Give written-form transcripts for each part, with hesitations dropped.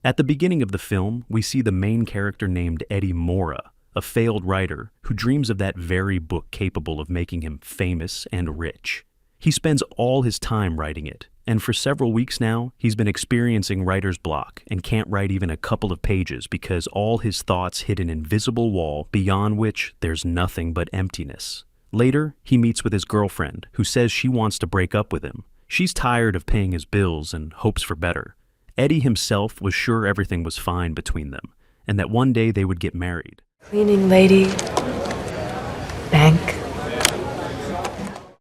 At the beginning of the film, we see the main character named Edward Morra, a failed writer who dreams of that very book capable of making him famous and rich. He spends all his time writing it, and for several weeks now, he's been experiencing writer's block and can't write even a couple of pages because all his thoughts hit an invisible wall beyond which there's nothing but emptiness. Later, he meets with his girlfriend, who says she wants to break up with him. She's tired of paying his bills and hopes for better. Eddie himself was sure everything was fine between them, and that one day they would get married. Cleaning lady, bank.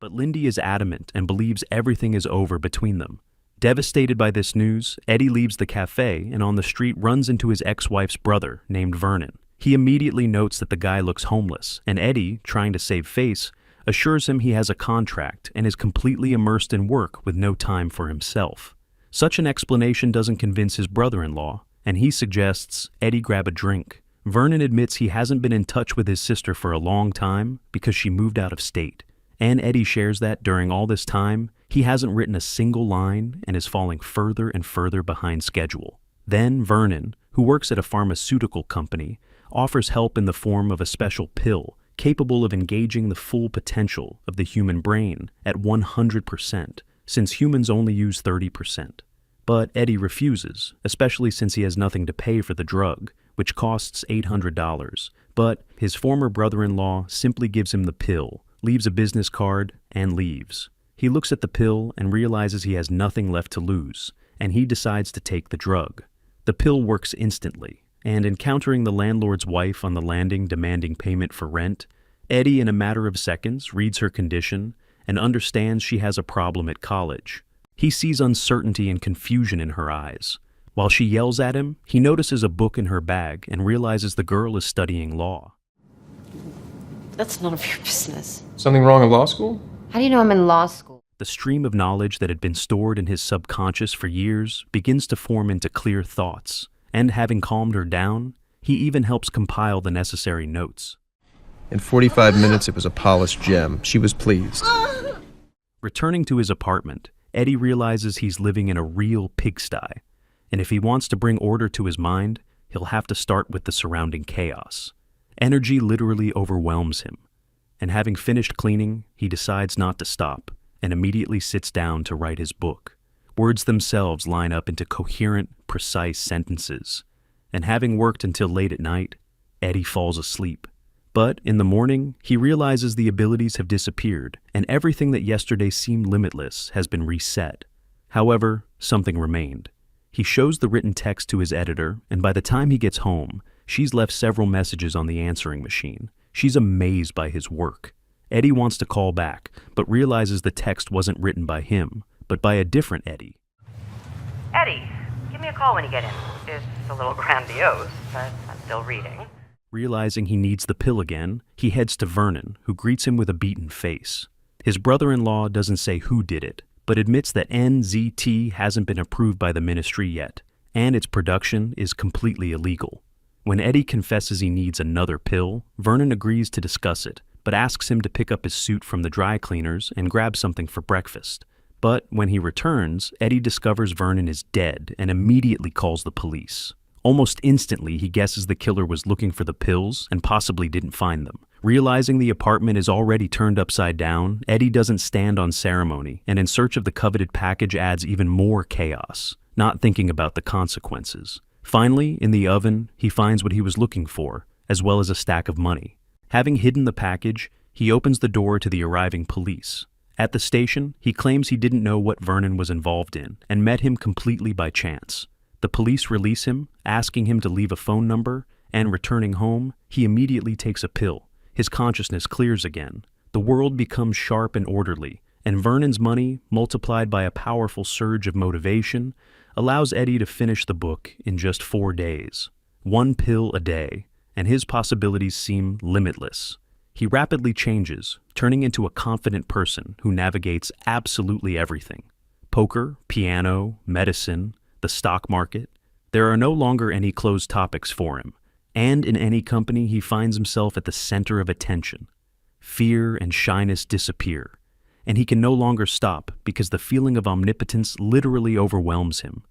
But Lindy is adamant and believes everything is over between them. Devastated by this news, Eddie leaves the cafe and on the street runs into his ex-wife's brother named Vernon. He immediately notes that the guy looks homeless, and Eddie, trying to save face, assures him he has a contract and is completely immersed in work with no time for himself. Such an explanation doesn't convince his brother-in-law, and he suggests Eddie grab a drink. Vernon admits he hasn't been in touch with his sister for a long time because she moved out of state. And Eddie shares that during all this time, he hasn't written a single line and is falling further and further behind schedule. Then Vernon, who works at a pharmaceutical company, offers help in the form of a special pill capable of engaging the full potential of the human brain at 100%, since humans only use 30%. But Eddie refuses, especially since he has nothing to pay for the drug, which costs $800. But his former brother-in-law simply gives him the pill, leaves a business card, and leaves. He looks at the pill and realizes he has nothing left to lose, and he decides to take the drug. The pill works instantly, and encountering the landlord's wife on the landing demanding payment for rent, Eddie, in a matter of seconds, reads her condition and understands she has a problem at college. He sees uncertainty and confusion in her eyes. While she yells at him, he notices a book in her bag and realizes the girl is studying law. That's none of your business. Something wrong in law school? How do you know I'm in law school? The stream of knowledge that had been stored in his subconscious for years begins to form into clear thoughts, and having calmed her down, he even helps compile the necessary notes. In 45 minutes, it was a polished gem. She was pleased. Returning to his apartment, Eddie realizes he's living in a real pigsty, and if he wants to bring order to his mind, he'll have to start with the surrounding chaos. Energy literally overwhelms him, and having finished cleaning, he decides not to stop and immediately sits down to write his book. Words themselves line up into coherent, precise sentences, and having worked until late at night, Eddie falls asleep. But in the morning, he realizes the abilities have disappeared, and everything that yesterday seemed limitless has been reset. However, something remained. He shows the written text to his editor, and by the time he gets home, she's left several messages on the answering machine. She's amazed by his work. Eddie wants to call back, but realizes the text wasn't written by him, but by a different Eddie. Eddie, give me a call when you get in. It's a little grandiose, but I'm still reading. Realizing he needs the pill again, he heads to Vernon, who greets him with a beaten face. His brother-in-law doesn't say who did it, but admits that NZT hasn't been approved by the ministry yet, and its production is completely illegal. When Eddie confesses he needs another pill, Vernon agrees to discuss it, but asks him to pick up his suit from the dry cleaners and grab something for breakfast. But when he returns, Eddie discovers Vernon is dead and immediately calls the police. Almost instantly, he guesses the killer was looking for the pills and possibly didn't find them. Realizing the apartment is already turned upside down, Eddie doesn't stand on ceremony, and in search of the coveted package adds even more chaos, not thinking about the consequences. Finally, in the oven, he finds what he was looking for, as well as a stack of money. Having hidden the package, he opens the door to the arriving police. At the station, he claims he didn't know what Vernon was involved in and met him completely by chance. The police release him, asking him to leave a phone number, and returning home, he immediately takes a pill. His consciousness clears again. The world becomes sharp and orderly, and Vernon's money, multiplied by a powerful surge of motivation, allows Eddie to finish the book in just 4 days. 1 pill a day, and his possibilities seem limitless. He rapidly changes, turning into a confident person who navigates absolutely everything. Poker, piano, medicine, the stock market. There are no longer any closed topics for him, and in any company he finds himself at the center of attention. Fear and shyness disappear, and he can no longer stop because the feeling of omnipotence literally overwhelms him.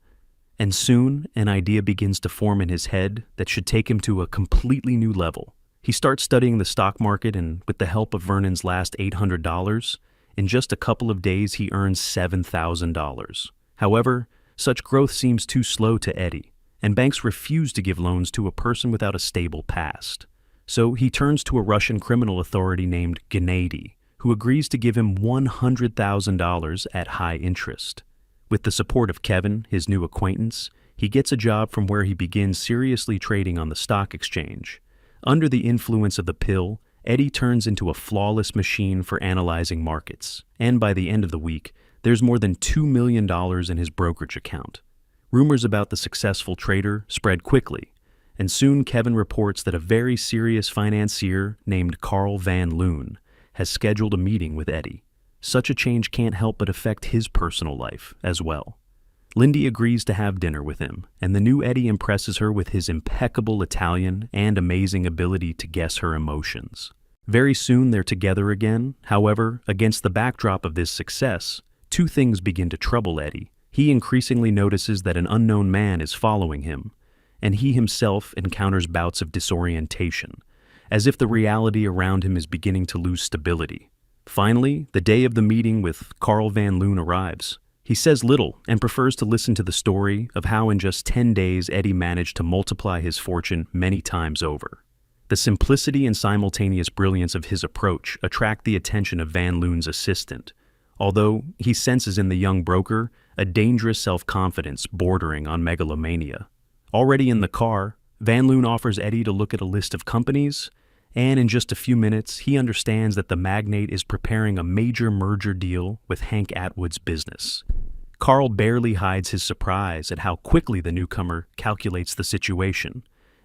And soon, an idea begins to form in his head that should take him to a completely new level. He starts studying the stock market, and with the help of Vernon's last $800, in just a couple of days he earns $7,000. However, such growth seems too slow to Eddie, and banks refuse to give loans to a person without a stable past. So he turns to a Russian criminal authority named Gennady, who agrees to give him $100,000 at high interest. With the support of Kevin, his new acquaintance, he gets a job from where he begins seriously trading on the stock exchange. Under the influence of the pill, Eddie turns into a flawless machine for analyzing markets, and by the end of the week, there's more than $2 million in his brokerage account. Rumors about the successful trader spread quickly, and soon Kevin reports that a very serious financier named Carl Van Loon has scheduled a meeting with Eddie. Such a change can't help but affect his personal life as well. Lindy agrees to have dinner with him, and the new Eddie impresses her with his impeccable Italian and amazing ability to guess her emotions. Very soon they're together again. However, against the backdrop of this success, two things begin to trouble Eddie. He increasingly notices that an unknown man is following him, and he himself encounters bouts of disorientation, as if the reality around him is beginning to lose stability. Finally, the day of the meeting with Carl Van Loon arrives. He says little and prefers to listen to the story of how in just 10 days Eddie managed to multiply his fortune many times over. The simplicity and simultaneous brilliance of his approach attract the attention of Van Loon's assistant, although he senses in the young broker a dangerous self-confidence bordering on megalomania. Already in the car, Van Loon offers Eddie to look at a list of companies, and in just a few minutes, he understands that the magnate is preparing a major merger deal with Hank Atwood's business. Carl barely hides his surprise at how quickly the newcomer calculates the situation,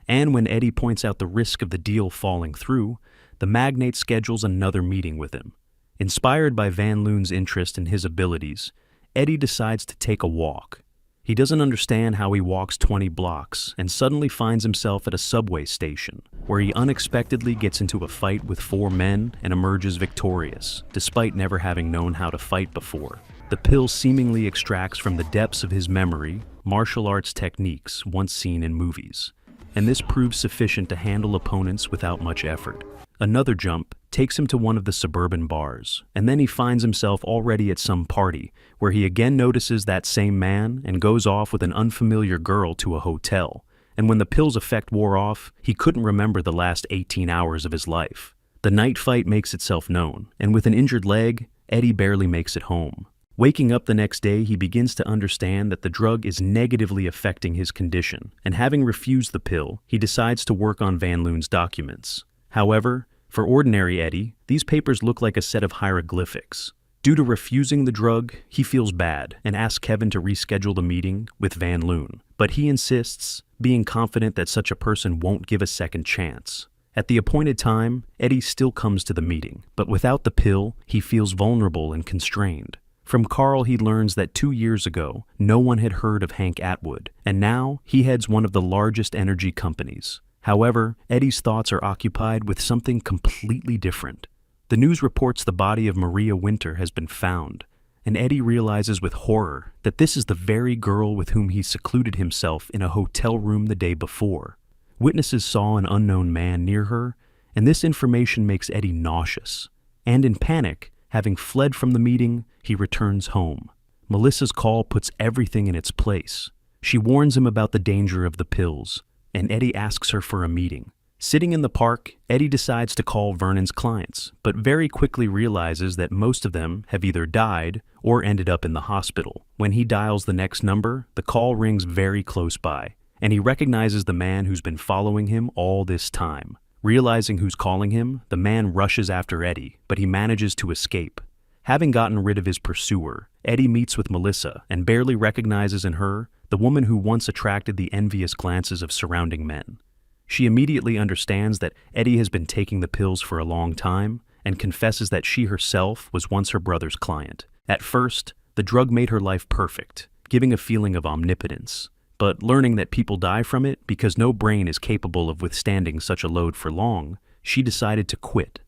and when Eddie points out the risk of the deal falling through, the magnate schedules another meeting with him. Inspired by Van Loon's interest in his abilities, Eddie decides to take a walk. He doesn't understand how he walks 20 blocks and suddenly finds himself at a subway station, where he unexpectedly gets into a fight with 4 men and emerges victorious, despite never having known how to fight before. The pill seemingly extracts from the depths of his memory martial arts techniques once seen in movies, and this proves sufficient to handle opponents without much effort. Another jump takes him to one of the suburban bars, and then he finds himself already at some party, where he again notices that same man and goes off with an unfamiliar girl to a hotel. And when the pill's effect wore off, he couldn't remember the last 18 hours of his life. The night fight makes itself known, and with an injured leg, Eddie barely makes it home. Waking up the next day, he begins to understand that the drug is negatively affecting his condition, and having refused the pill, he decides to work on Van Loon's documents. However, for ordinary Eddie, these papers look like a set of hieroglyphics. Due to refusing the drug, he feels bad and asks Kevin to reschedule the meeting with Van Loon, but he insists, being confident that such a person won't give a second chance. At the appointed time, Eddie still comes to the meeting, but without the pill, he feels vulnerable and constrained. From Carl, he learns that 2 years ago, no one had heard of Hank Atwood, and now he heads one of the largest energy companies. However, Eddie's thoughts are occupied with something completely different. The news reports the body of Maria Winter has been found, and Eddie realizes with horror that this is the very girl with whom he secluded himself in a hotel room the day before. Witnesses saw an unknown man near her, and this information makes Eddie nauseous. And in panic, having fled from the meeting, he returns home. Melissa's call puts everything in its place. She warns him about the danger of the pills, and Eddie asks her for a meeting. Sitting in the park, Eddie decides to call Vernon's clients, but very quickly realizes that most of them have either died or ended up in the hospital. When he dials the next number, the call rings very close by, and he recognizes the man who's been following him all this time. Realizing who's calling him, the man rushes after Eddie, but he manages to escape. Having gotten rid of his pursuer, Eddie meets with Melissa and barely recognizes in her the woman who once attracted the envious glances of surrounding men. She immediately understands that Eddie has been taking the pills for a long time and confesses that she herself was once her brother's client. At first, the drug made her life perfect, giving a feeling of omnipotence. But learning that people die from it because no brain is capable of withstanding such a load for long, she decided to quit.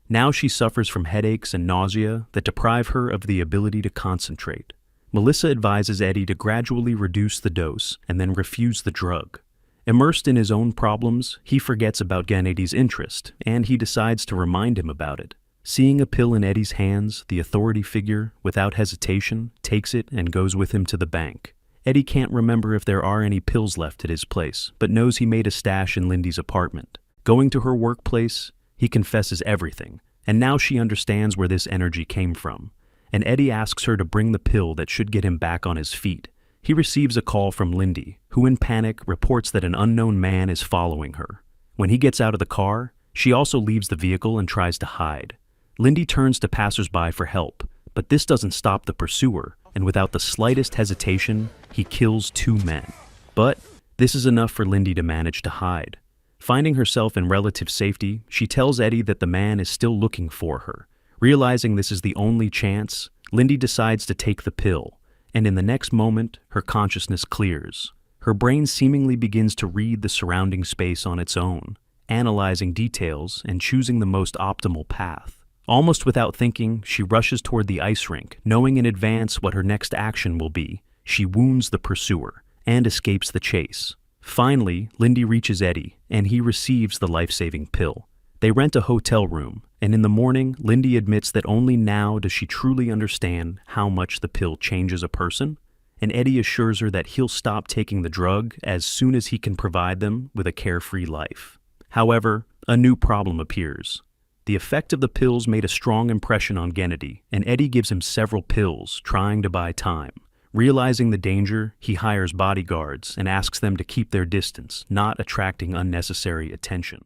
Now she suffers from headaches and nausea that deprive her of the ability to concentrate. Melissa advises Eddie to gradually reduce the dose and then refuse the drug. Immersed in his own problems, he forgets about Gennady's interest, and he decides to remind him about it. Seeing a pill in Eddie's hands, the authority figure, without hesitation, takes it and goes with him to the bank. Eddie can't remember if there are any pills left at his place, but knows he made a stash in Lindy's apartment. Going to her workplace, he confesses everything, and now she understands where this energy came from. And Eddie asks her to bring the pill that should get him back on his feet. He receives a call from Lindy, who in panic reports that an unknown man is following her. When he gets out of the car, she also leaves the vehicle and tries to hide. Lindy turns to passersby for help, but this doesn't stop the pursuer, and without the slightest hesitation, he kills 2 men. But this is enough for Lindy to manage to hide. Finding herself in relative safety, she tells Eddie that the man is still looking for her. Realizing this is the only chance, Lindy decides to take the pill, and in the next moment, her consciousness clears. Her brain seemingly begins to read the surrounding space on its own, analyzing details and choosing the most optimal path. Almost without thinking, she rushes toward the ice rink, knowing in advance what her next action will be. She wounds the pursuer and escapes the chase. Finally, Lindy reaches Eddie, and he receives the life-saving pill. They rent a hotel room, and in the morning, Lindy admits that only now does she truly understand how much the pill changes a person, and Eddie assures her that he'll stop taking the drug as soon as he can provide them with a carefree life. However, a new problem appears. The effect of the pills made a strong impression on Gennady, and Eddie gives him several pills, trying to buy time. Realizing the danger, he hires bodyguards and asks them to keep their distance, not attracting unnecessary attention.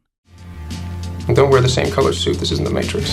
Don't wear the same color suit. This isn't the Matrix.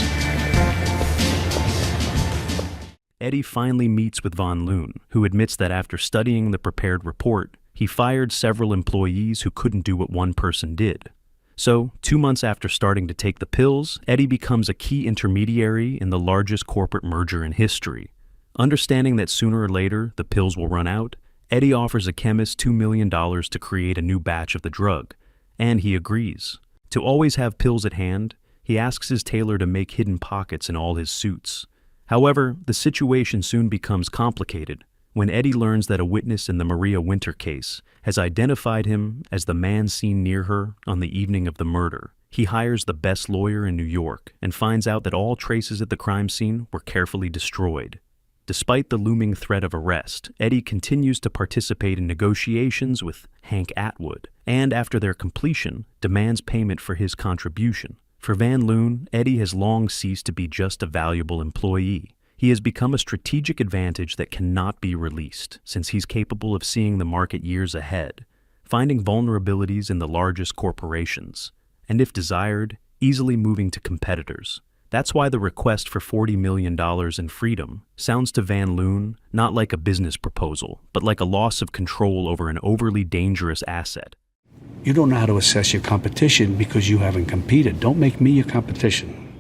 Eddie finally meets with Von Loon, who admits that after studying the prepared report, he fired several employees who couldn't do what one person did. So, 2 months after starting to take the pills, Eddie becomes a key intermediary in the largest corporate merger in history. Understanding that sooner or later the pills will run out, Eddie offers a chemist $2 million to create a new batch of the drug, and he agrees. To always have pills at hand, he asks his tailor to make hidden pockets in all his suits. However, the situation soon becomes complicated when Eddie learns that a witness in the Maria Winter case has identified him as the man seen near her on the evening of the murder. He hires the best lawyer in New York and finds out that all traces at the crime scene were carefully destroyed. Despite the looming threat of arrest, Eddie continues to participate in negotiations with Hank Atwood, and after their completion, demands payment for his contribution. For Van Loon, Eddie has long ceased to be just a valuable employee. He has become a strategic advantage that cannot be released, since he's capable of seeing the market years ahead, finding vulnerabilities in the largest corporations, and if desired, easily moving to competitors. That's why the request for $40 million in freedom sounds to Van Loon not like a business proposal, but like a loss of control over an overly dangerous asset. You don't know how to assess your competition because you haven't competed. Don't make me your competition.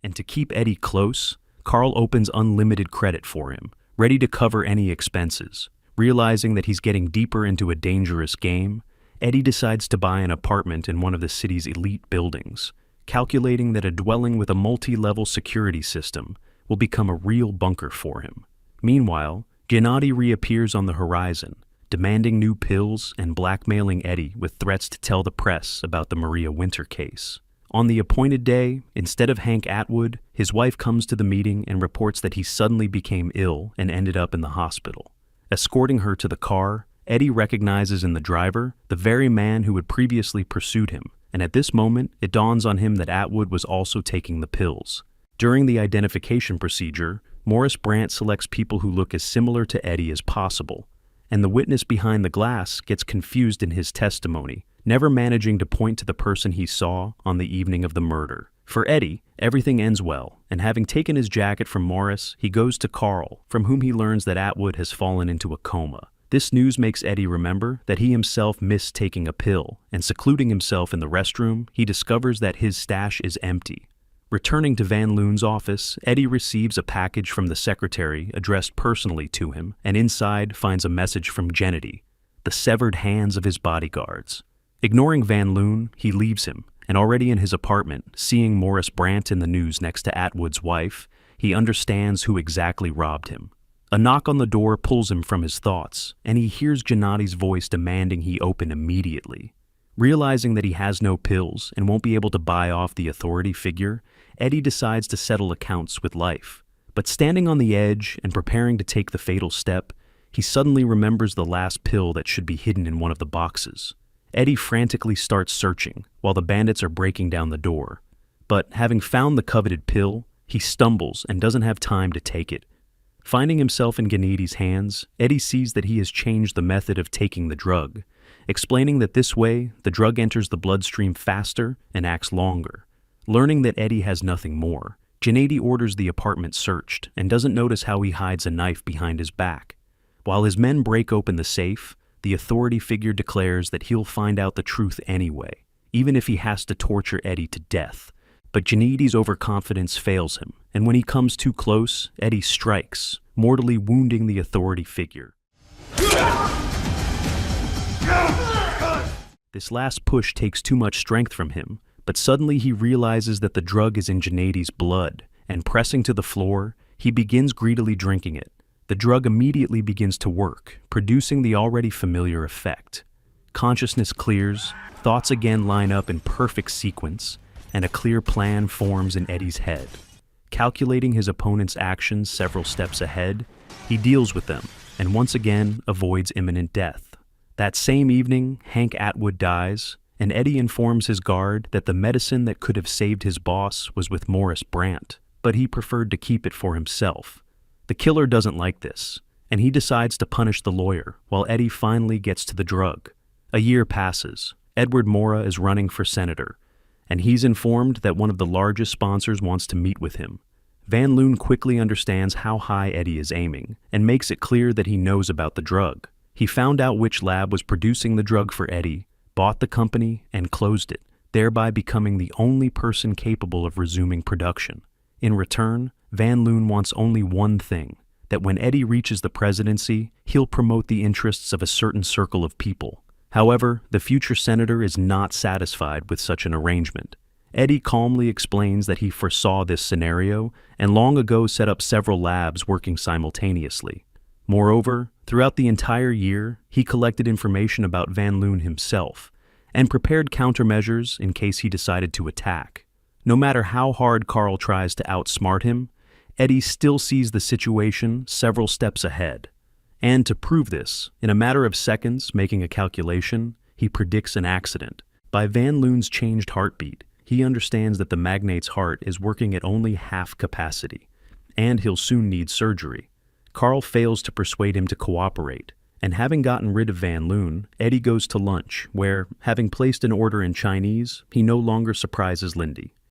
And to keep Eddie close, Carl opens unlimited credit for him, ready to cover any expenses. Realizing that he's getting deeper into a dangerous game, Eddie decides to buy an apartment in one of the city's elite buildings, calculating that a dwelling with a multi-level security system will become a real bunker for him. Meanwhile, Gennady reappears on the horizon, demanding new pills and blackmailing Eddie with threats to tell the press about the Maria Winter case. On the appointed day, instead of Hank Atwood, his wife comes to the meeting and reports that he suddenly became ill and ended up in the hospital. Escorting her to the car, Eddie recognizes in the driver the very man who had previously pursued him, and at this moment, it dawns on him that Atwood was also taking the pills. During the identification procedure, Morris Brandt selects people who look as similar to Eddie as possible, and the witness behind the glass gets confused in his testimony, never managing to point to the person he saw on the evening of the murder. For Eddie, everything ends well, and having taken his jacket from Morris, he goes to Carl, from whom he learns that Atwood has fallen into a coma. This news makes Eddie remember that he himself missed taking a pill, and secluding himself in the restroom, he discovers that his stash is empty. Returning to Van Loon's office, Eddie receives a package from the secretary addressed personally to him, and inside finds a message from Gennady, the severed hands of his bodyguards. Ignoring Van Loon, he leaves him, and already in his apartment, seeing Morris Brandt in the news next to Atwood's wife, he understands who exactly robbed him. A knock on the door pulls him from his thoughts, and he hears Gennadi's voice demanding he open immediately. Realizing that he has no pills and won't be able to buy off the authority figure, Eddie decides to settle accounts with life. But standing on the edge and preparing to take the fatal step, he suddenly remembers the last pill that should be hidden in one of the boxes. Eddie frantically starts searching while the bandits are breaking down the door. But having found the coveted pill, he stumbles and doesn't have time to take it. Finding himself in Gennadi's hands, Eddie sees that he has changed the method of taking the drug, explaining that this way, the drug enters the bloodstream faster and acts longer. Learning that Eddie has nothing more, Gennadi orders the apartment searched and doesn't notice how he hides a knife behind his back. While his men break open the safe, the authority figure declares that he'll find out the truth anyway, even if he has to torture Eddie to death. But Gennadi's overconfidence fails him, and when he comes too close, Eddie strikes, mortally wounding the authority figure. This last push takes too much strength from him, but suddenly he realizes that the drug is in Gennadi's blood, and pressing to the floor, he begins greedily drinking it. The drug immediately begins to work, producing the already familiar effect. Consciousness clears, thoughts again line up in perfect sequence, and a clear plan forms in Eddie's head. Calculating his opponent's actions several steps ahead, he deals with them, and once again avoids imminent death. That same evening, Hank Atwood dies, and Eddie informs his guard that the medicine that could have saved his boss was with Morris Brandt, but he preferred to keep it for himself. The killer doesn't like this, and he decides to punish the lawyer, while Eddie finally gets to the drug. A year passes. Edward Morra is running for senator, and he's informed that one of the largest sponsors wants to meet with him. Van Loon quickly understands how high Eddie is aiming, and makes it clear that he knows about the drug. He found out which lab was producing the drug for Eddie, bought the company, and closed it, thereby becoming the only person capable of resuming production. In return, Van Loon wants only one thing, that when Eddie reaches the presidency, he'll promote the interests of a certain circle of people. However, the future senator is not satisfied with such an arrangement. Eddie calmly explains that he foresaw this scenario and long ago set up several labs working simultaneously. Moreover, throughout the entire year, he collected information about Van Loon himself and prepared countermeasures in case he decided to attack. No matter how hard Carl tries to outsmart him, Eddie still sees the situation several steps ahead. And to prove this, in a matter of seconds making a calculation, he predicts an accident. By Van Loon's changed heartbeat, he understands that the magnate's heart is working at only half capacity, and he'll soon need surgery. Carl fails to persuade him to cooperate, and having gotten rid of Van Loon, Eddie goes to lunch, where, having placed an order in Chinese, he no longer surprises Lindy.